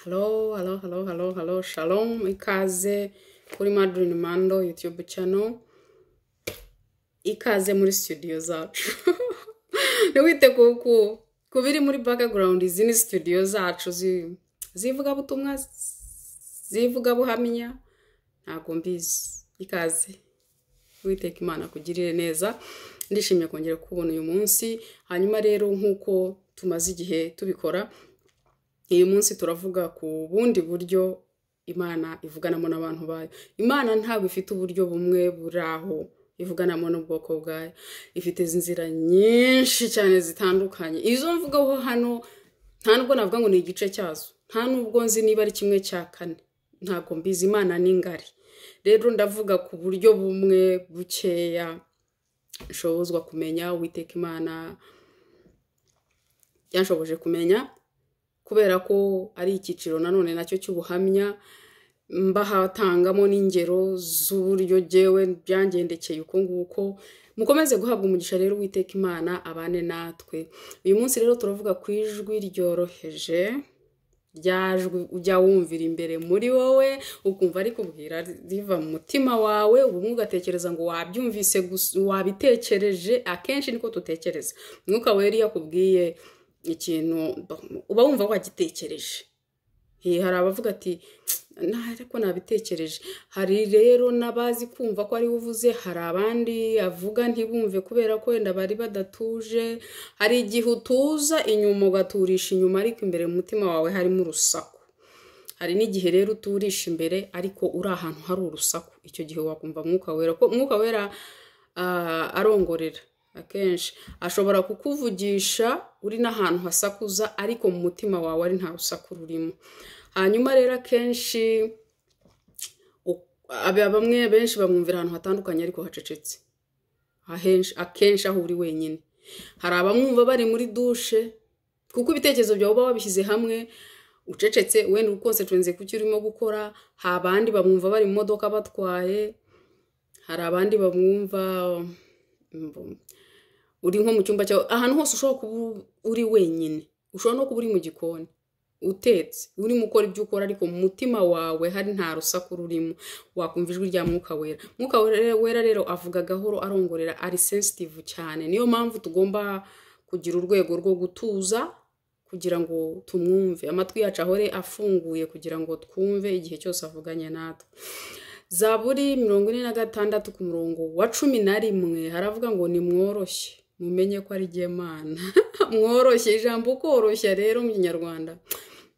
Hello, hello, hello, hello, hello, shalom, ikaze kuri Madryn Mando YouTube channel, ikaze muri studio zacu. Ntiwite ku biri muri background, izi ni studio zacu zivuga butumwa, zivuga buhamya, ntago mbizi. Ikaze, Uwiteka Imana kugirire neza, ndishimye kongera kubona uyu munsi. Hanyuma rero nkuko tumaze igihe tubikora, uyu munsi turavuga ku bundi buryo Imana ivuganamo n'abantu bayo. Imana ntabwo ifite uburyo bumwe buraho ivuganamo n'ubwoko bwayo, ifite inzira nyinshi cyane zitandukanye. Izo mvugaho hano nta nubwo navuga ngo ni igice cyazo, nta nubwo nzi niba ari kimwe cya kane, ntabwo mbizi. Imana ni ngari. Rero ndavuga ku buryo bumwe bukeya nshobozwa kumenya. Uwiteka Imana yanshoboje kumenya, kubera ko ari icyiciro nanone nacyo cy'ubuhamya, mbahatangamo n'ingero z'uburyo jewe byangendekeye uko nguko. Mukomeze guhabwa umugisha rero, Uwiteka Imana abane natwe. Uyu munsi rero turavuga ku ijwi ryoroheje, ryajwi ujya wumvira imbere muri wowe ukumva ari kubwira riva mu mutima wawe, ubu ugatekereza ngo wabyumvise gusa, wabitekereje. Akenshi niko tutekereza. Mwuka wera yakubwiye ikintu uba wumva wagitekereje. Hari abavuga ati ariko nabitekereje. Hari rero nabazi kumva ko ari uvuze, hari abandi avuga ntibumve kubera ko wenda bari badatuje. Hari igihe utuza inyuma ugaturisha inyuma, ariko imbere mu mutima wawe harimo urusaku. Hari n'igihe rero uturisha imbere ariko uri ahantu hari urusaku. Icyo gihe wakumva Mwuka Wera, ko Mwuka Wera arongorera. Akenshi ashobora kukuvugisha uri n'ahantu hasakuza, ariko mu mutima wawe ari nta rusaku rurimo. Hanyuma rero akenshi bamwe benshi bamwumvira ahantu hatandukanye ariko hacecetse. Akenshi aho uri wenyine. Hari abamwumva bari muri dushe, kuko ibitekerezo byawe uba wabishyize hamwe ucecetse, wenda ukonsentrate ku cyo urimo gukora. Hari abandi bamwumva bari mu modoka batwaye. Hari abandi bamwumva uri nko mu cyumba cyawe, ahantu hose ushobora kuba uri wenyine. Ushobora no kuba uri mu gikoni utetse, uri mukora ibyo ukora, ariko mu mutima wawe hari nta rusaku rurimo. Wakumva ijwi rya Mwuka Wera. Mwuka Wera rero avuga gahoro, arongorera, ari sensitive cyane. Niyo mpamvu tugomba kugira urwego rwo gutuza kugira ngo tumwumve. Amatwi yacu ahore afunguye kugira ngo twumve igihe cyose avuganye natwe. Zaburi 46 ku murongo wa 11 haravuga ngo nimworoshye mumenye ko ari Imana. Mworoshye, ijambo koroshya rero mu Kinyarwanda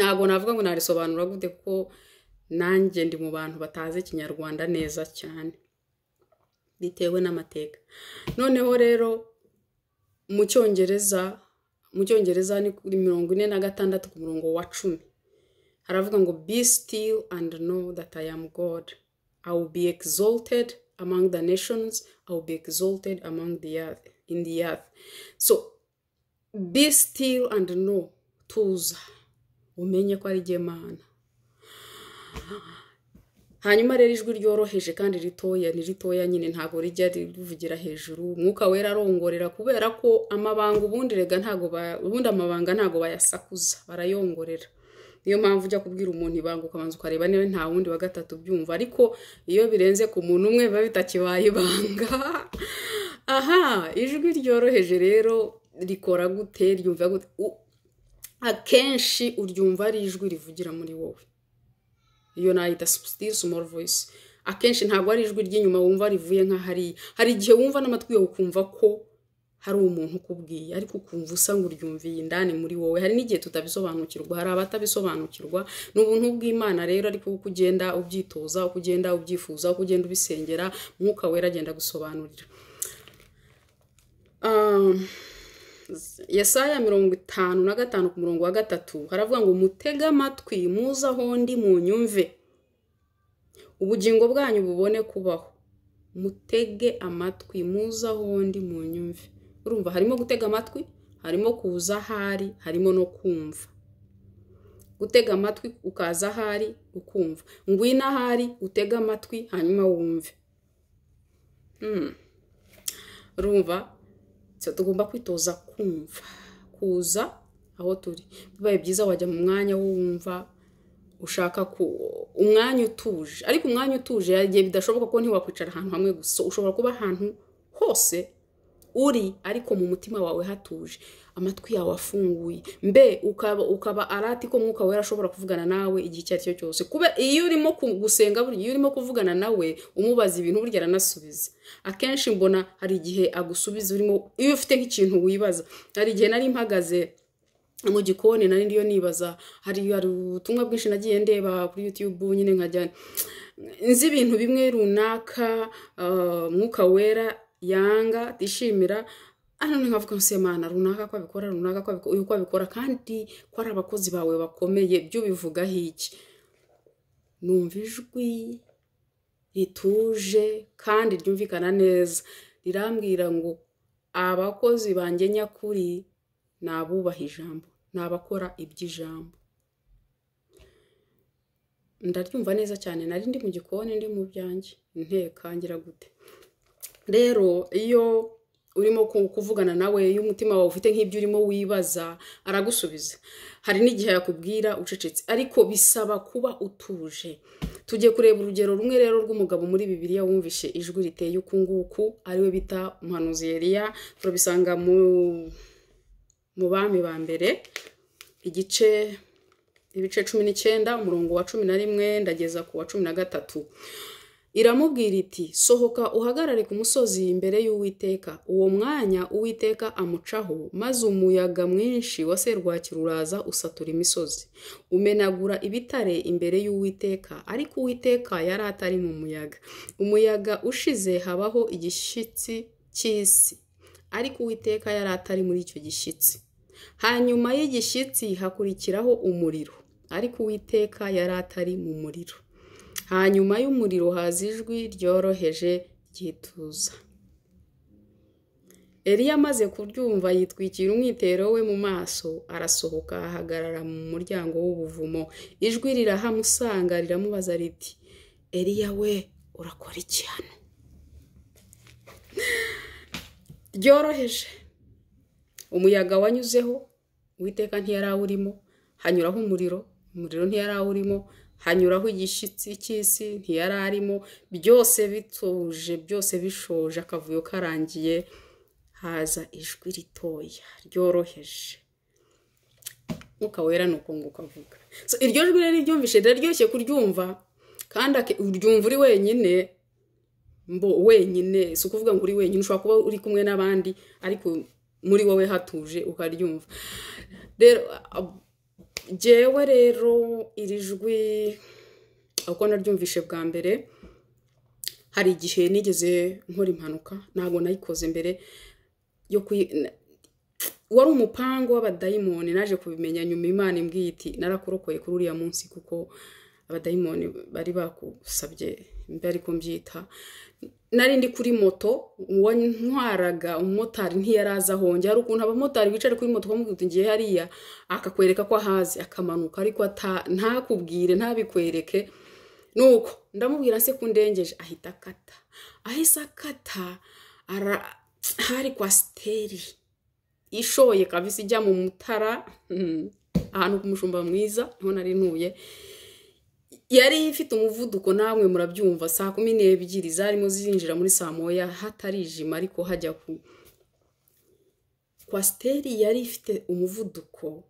ntago navuga ngo narisobanura gute, ko nanjye ndi mu bantu batazi Ikinyarwanda neza cyane bitewe n'amateka. Noneho rero mu Cyongereza ni 46 ku murongo wa 10 haravuga ngo be still and know that I am God. I will be exalted among the nations. I will be exalted among the earth, in the earth. So be still and know, tuza umenye ko ari Imana. Hanyuma rero ijwi ryoroheje kandi ritoya, ni ritoya nyine, ntago rijya rivugira hejuru. Mwuka Wera arongorera, kubera ko amabanga ubundi amabanga ntago bayasakuza, barayongorera. Niyo mpamvu ujya kubwira umuntu ibanga ukabanza ukareba niba nta wundi wa gatatu byumva, ariko iyo birenze ku muntu umwe biba bitakibaye ibanga. Ijwi ryoroheje rero rikora gute? Ryumva gute? Akenshi uryumva ari ijwi rivugira muri wowe. Iyo nayita still small voice. Akenshi ntabwo ari ijwi ry'inyuma wumva rivuye nka hari igihe wumva n'amatwi yawe ukumva ko hari umuntu ukubwiye, ariko ukumva usa ngo uryumviye indani muri wowe. Hari n'igihe tutabisobanukirwa, hari abatabisobanukirwa. N'ubuntu bw'Imana rero, ariko uko ugenda ubyitoza, uko ugenda ubyifuza, uko ugenda ubisengera, Mwuka Wera agenda gusobanurira. Yesaya 55 ku murongo wa 3 haravuga ngo mutega amatwi muza aho ndi munyumve, ubugingo bwanyu bubone kubaho. Mutege amatwi muza aho ndi munyumve. Urumva harimo gutega amatwi, harimo kuza ahari, harimo no kumva. Gutega amatwi ukaza ahari ukumva, ngwina ahari utega amatwi hanyuma wumve. Urumva tugomba kwitoza kumva, kuza aho turi. Bibaye byiza wajya mu mwanya wo wumva ushaka umwanya utuje, ariko umwanya utuje yagiye bidashoboka ko ntiwakwicara ahantu hamwe gusa, ushobora kuba ahantu hose uri ariko mu mutima wawe hatuje, amatwi yawe afunguye, ukaba arati ko Mwuka Wera ashobora kuvugana nawe igihe icyo ari cyo cyose. Kuba iyo urimo gusenga, iyo urimo kuvugana nawe umubaza ibintu burya aranasubiza. Akenshi mbona hari igihe agusubiza iyo ufite nk'ikintu wibaza. Hari igihe nari mpagaze mu gikoni nari ndiyo nibaza, hari ubutumwa bwinshi nagiye ndeba kuri YouTube nyine nkajya nzi ibintu bimwe runaka Mwuka Wera yanga dishimira, none nkavuga ngo Imana runaka ko abikora, runaka ko abikora kandi ko ari abakozi bawe bakomeye, byo bivuga iki? Numva ijwi rituje kandi ryumvikana neza rirambwira ngo abakozi banjye nyakuri nabubaha ijambo, nabakora iby'ijambo. Ndaryumva neza cyane, nari ndi mu gikoni ndi mu byanjye inteka ngira gute. Rero iyo urimo kuvugana nawe, iyo umutima wawe ufite nk'ibyo urimo wibaza, aragusubiza. Hari n'igihe yakubwira ucecetse, ariko bisaba kuba utuje. Tugiye kureba urugero rumwe rero rw'umugabo muri Bibiliya wumvishe ijwi riteye uku nguku, ariwe bita umuhanuzi Eliya. Turabisanga mu Bami ba mbere ibice 19 umurongo wa 11 ndageza ku wa 13. Iramubwira iti, sohoka uhagarare ku musozi imbere y'Uwiteka. Uwo mwanya Uwiteka amucaho, maze umuyaga mwinshi wa serwakira uraza usatura imisozi, umenagura ibitare imbere y'Uwiteka, ariko Uwiteka yari atari mu muyaga. Umuyaga ushize habaho igishyitsi cy'isi, ariko Uwiteka yari atari muri icyo gishyitsi. Hanyuma y'igishyitsi hakurikiraho umuriro, ariko Uwiteka yari atari mu muriro. Hanyuma y'umuriro haza ijwi ryoroheje ryituza. Eliya amaze kuryumva yitwikira umwitero we mu maso, arasohoka ahagarara mu muryango w'ubuvumo. Ijwi rirahamusanga riramubaza riti, Eliya we, urakora iki hano? Ryoroheje. Umuyaga wanyuzeho, Uwiteka ntiyari awurimo. Hanyuraho umuriro ntiyari awurimo. Hanyuraho igishyitsi cy'isi ntiyari arimo. Byose bituje, byose bishoje, akavuyo karangiye, haza ijwi ritoya ryoroheje. Mwuka Wera nuko nguko avuga. Iryo jwi rero ryumvishe riraryoshye kuryumva, kandi uryumva uri wenyine. Wenyine si ukuvuga ngo uri wenyine, ushobora kuba uri kumwe n'abandi, ariko muri wowe hatuje ukaryumva. Rero jewe rero iri jwi uko naryumvishe bwa mbere, hari igihe nigeze nkora impanuka, ntabwo nayikoze mbere yo wari umupango w'abadayimoni. Naje kubimenya nyuma Imana imbwiye iti, narakurokoye kuri uriya munsi kuko abadayimoni bari bakusabye mbe ariko mbyita. Nari ndi kuri moto, ntwaraga umumotari ntiyaraza honge. Hari ukuntu abamotari bicara kuri moto bamubwira uti ngiye hariya, akakwereka ko ahazi, akamanuka ariko ntakubwire, ntabikwereke. Nuko ndamubwira se kundengeje, ahita akata. Ahise akata, hari Kwasiteri ishoye kabisa ijya mu Mutara, ahantu ku Mushumba Mwiza niho nari ntuye. Yari ifite umuvuduko, namwe murabyumva, 12:00 zarimo zinjira muri saa moya hatarijima, ariko hajya ku Kwasiteri yari ifite umuvuduko.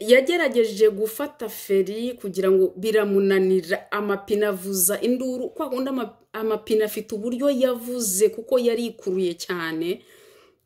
Yagerageje gufata feri kugira ngo biramunanira, amapine avuza induru. Kwa kundi amapine afite uburyo yavuze kuko yari ikuruye cyane,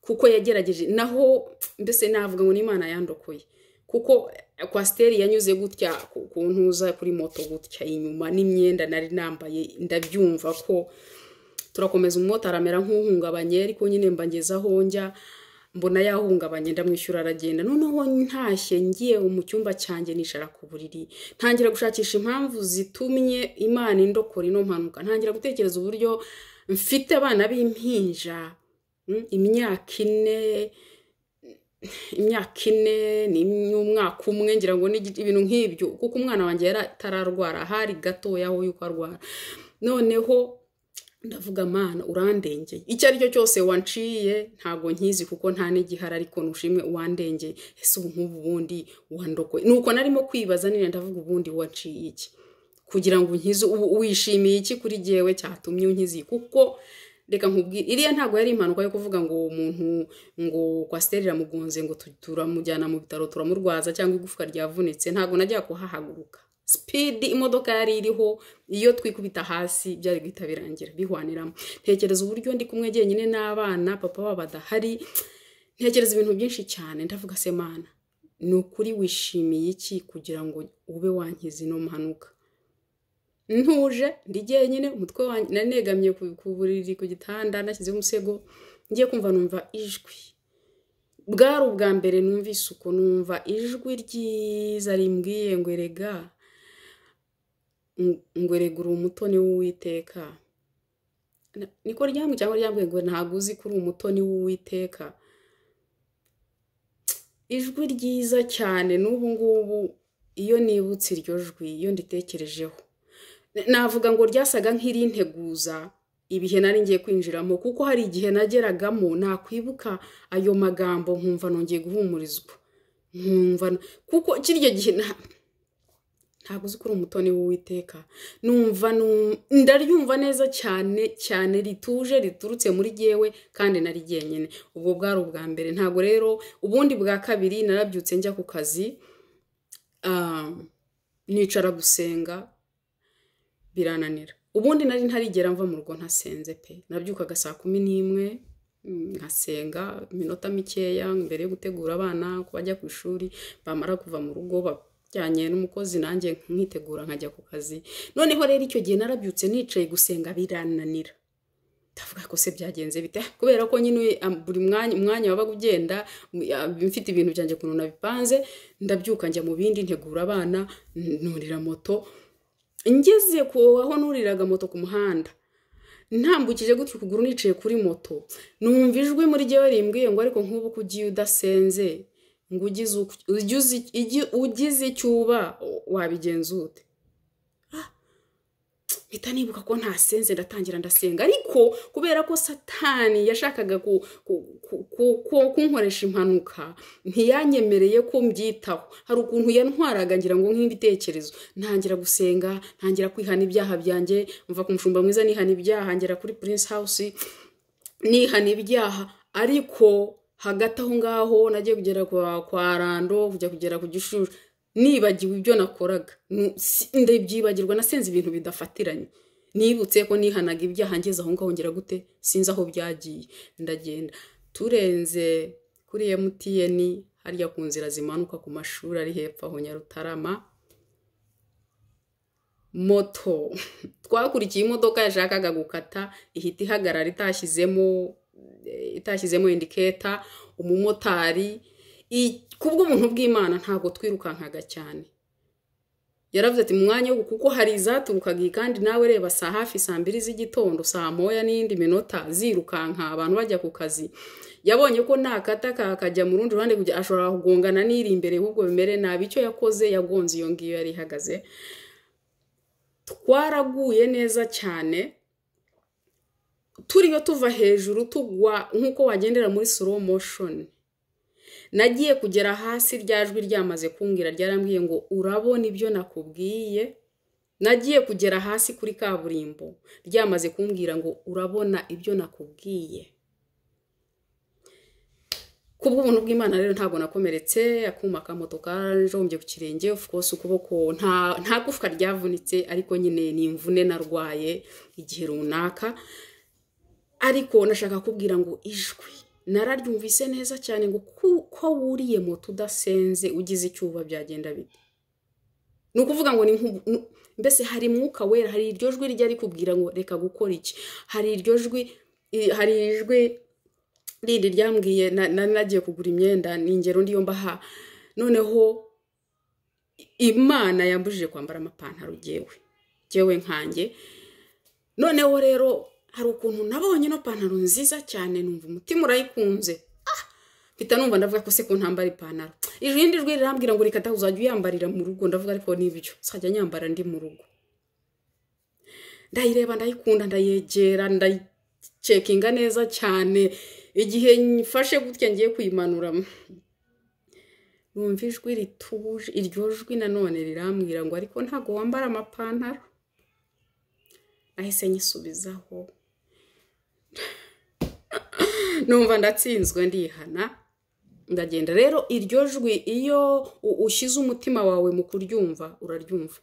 kuko yagerageje. Naho mbese navuga ngo n'Imana yandokoye, kuko Kwasiteri yanyuze gutya ku ntuza kuri moto gutya inyuma, n'imyenda nari nambaye. Ndabyumva ko turakomeza, umumotari amera nk'uhungabanye, ariko nyine mbangezaho njya mbona yahungabanye, ndamwishyura aragenda. Noneho ntashye ngiye mu cyumba cyanjye nicara ku buriri, ntangira gushakisha impamvu zitumye Imana indokora ino mpanuka. Ntangira gutekereza uburyo mfite abana b'impinja, imyaka 4 n'umwaka umwe, ngira ngo ni ibintu nk'ibyo, kuko umwana wanjye yari atararwara, hari gatoya aho yuko arwara. Noneho ndavuga mana urandengeye icyo ari cyo cyose wanciye ntago nkizi kuko nta n'igihara ariko nushimwe uwandengeye ese ubu nk'ubu bundi wandokoye nuko narimo kwibaza nine ndavuga ubundi waciye iki kugira ngo unkize wishimiye iki kuri jewe cyatumye unkizi kuko reka nkubwire iriya ntago yari impanuka yo kuvuga ngo umuntu ngo kwa sterira mugonze ngo turamujyana mu bitaro turamurwaza cyangwa igufwa ryavunitse ntago najya kuhahaguruka speed imodoka yari iriho iyo twikubita hasi byari guhita birangira bihwaniramo ntekereza uburyo ndi kumwe jyenyine n'abana papa babadahari ntekereza ibintu byinshi cyane ndavuga se mana ni ukuri wishimiye iki kugira ngo ube wankize no mpanuka ntuje ndi jyenyine umutwe wanjye nanegamye ku buriri ku gitanda nashyizeho umusego ngiye kumva numva ijwi bwari ubwa mbere numvise uko numva ijwi ryiza rimbwiye ngo erega uri umutoni w'Uwiteka niko ryambwiye cyangwa ryambwiye ngo ntabwo uzi ko uri umutoni w'Uwiteka ijwi ryiza cyane n'ubu ngubu iyo nibutse iryo jwi iyo nditekerejeho navuga ngo ryasaga nk'irinteguza ibihe nari ngiye kwinjiramo kuko hari igihe nageragamo nakwibuka ayo magambo nkumva nongeye guhumurizwa nkumva kuko kirya gihe ntabwo uzi ko uri umutoni w'Uwiteka numva ndaryumva neza cyane cyane rituje riturutse muri jewe kandi nari jyenyine ubwo bwari ubwa mbere ntago rero ubundi bwa kabiri narabyutse njya ku kazi nicara gusenga birananira ubundi nari ntarigera mva mu rugo ntasenze pe nabyukaga saa 11 nkasenga iminota mikeya mbere yo gutegura abana kubajya ku ishuri bamara kuva mu rugo bajyanye n'umukozi nanjye nkitegura nkajya ku kazi noneho rero icyo gihe narabyutse nicaye gusenga birananira ndavuga ko se byagenze bite kubera ko nyine buri mwanya wabaga ugenda mfite ibintu byanjye kuntu nabipanze ndabyuka njya mu bindi ntegura abana nurira moto ngeze ko aho nuriraga moto ku muhanda ntambukije gutyo kuguru nicaye kuri moto numva ijwi muri jewe rimbwiye ngo ariko nk'ubu kugiye udasenze ngo ugize icyuba wabigenzute mpita nibuka ko ntasenze ndatangira ndasenga ariko kubera ko satani yashakaga kunkoresha impanuka ntiyanyemereye ko mbyitaho hari ukuntu yantwaraga ngira ngo nk'ibitekerezo ntangira gusenga ntangira kwihana ibyaha byanjye mva ku mushumba mwiza nihana ibyaha ngera kuri Prince House nihana ibyaha ariko hagati aho ngaho nagiye kugera kwa Rando kugera ku Gishushu nibagiwe ibyo nakoraga ndabyibagirwa nasenze ibintu bidafatiranye nibutse ko nihanaga ibyaha ngeze aho ngaho ngera gute sinzi aho byagiye ndagenda turenze kuri MTN hariya ku nzira zimanuka ku mashuri ari hepfo aho Nyarutarama moto twakurikiye imodoka yashakaga gukata ihita ihagarara itashyizemo indicator umumotari kubwo umuntu bw'Imana ntago twirukankaga cyane yaravuze ati mu mwanya wo kuko hari izaturukaga kandi nawe reba saa hafi saa 2 z'igitondo saa moya n'indi minota zirukanka abantu bajya ku kazi yabonye ko nakata kakajya mu rundi ruhande kujya ashobora kugongana n'iri imbere ahubwo bimere nabi icyo yakoze yagonze iyo ngiyo yari ihagaze twaraguye neza cyane turiyo tuva hejuru tugwa nkuko wagendera muri slow motion nagiye kugera hasi ryajwi ryamaze kumbwira ryarambwiye ngo urabona ibyo nakubwiye nagiye kugera hasi kuri kaburimbo ryamaze kumbwira ngo urabona ibyo nakubwiye kubwo ubuntu bw'Imana rero ntago nakomeretse akuma ka moto kajombye ku kirenge of course ukuboko nta gufwa ryavunitse ariko nyine ni imvune narwaye igihe runaka ariko nashaka kubwira ngo ijwi nararyumvise neza cyane ngo ko wuriye moto udasenze ugize icyuba byagenda bite nukuvuga ngo ni mbese hari mwuka wera hari iryo jwi ryari kubwira ngo reka gukora iki hari iryo jwi hari ijwi rindi ryambwiye nagiye kugura imyenda n'ingero ndiyo mbaha noneho Imana yambujije kwambara amapantaro jewe nkanjye noneho rero hari ukuntu nabonye no pantaro nziza cyane numva umutima urayikunze mpita numva ndavuga ko se ko ntambara ipantaro irindi jwi rirambwira ngo rikata uzajya uyambarira mu rugo ndavuga ariko nibyo sajya nyambara ndi mu rugo ndayireba ndayikunda ndayegera ndayicekinga neza cyane igihe nyifashe gutya ngiye kuyimanura numva ijwi rituje iryo jwi nanone rirambwira ngo ariko ntago wambara amapantaro nahise nyisubizaho numva ndatsinzwe ndihana ndagenda rero iryo jwi iyo ushyize umutima wawe mu kuryumva uraryumva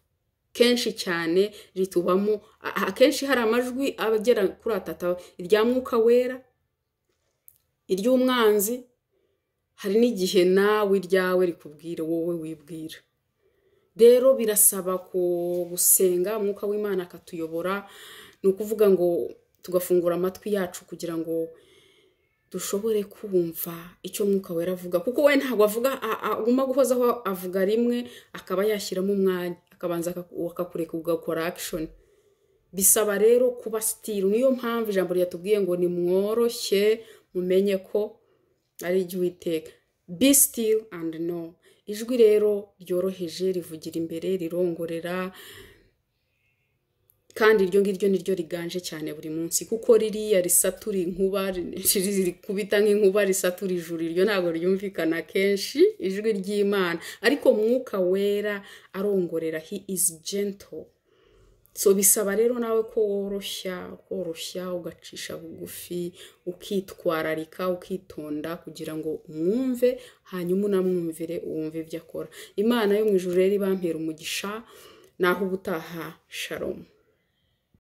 kenshi cyane ritubamo akenshi hari amajwi abagera kuri atatu irya mwuka wera iry'umwanzi hari n'igihe nawe iryawe rikubwira wowe wibwira rero birasaba gusenga umwuka w'Imana akatuyobora ni ukuvuga ngo tugafungura amatwi yacu kugira ngo dushobore kumva icyo mwuka wera avuga kuko we ntabwo avuga aguma guhozaho avuga rimwe akaba yashyiramo umwanya akabanza akakureka ugakora action bisaba rero kuba still niyo mpamvu ijambo ryatubwiye ngo ni mworoshye mumenye ko ari Uwiteka be still and know ijwi rero ryoroheje rivugira imbere rirongorera kandi iryo ngiryo niryo riganje cyane buri munsi kuko ririya risatura inkuba rikubita nk'inkuba risatura ijuru iryo ntabwo ryumvikana kenshi ijwi ry'Imana ariko mwuka wera arongorera he is gentle so bisaba rero nawe ko woroshya ugacisha bugufi ukitwararika ukitonda kugira ngo umwumve hanyuma unamwumvire uwumve ibyo akora Imana yo mu ijuru rero ibampera umugisha naho ubutaha shalom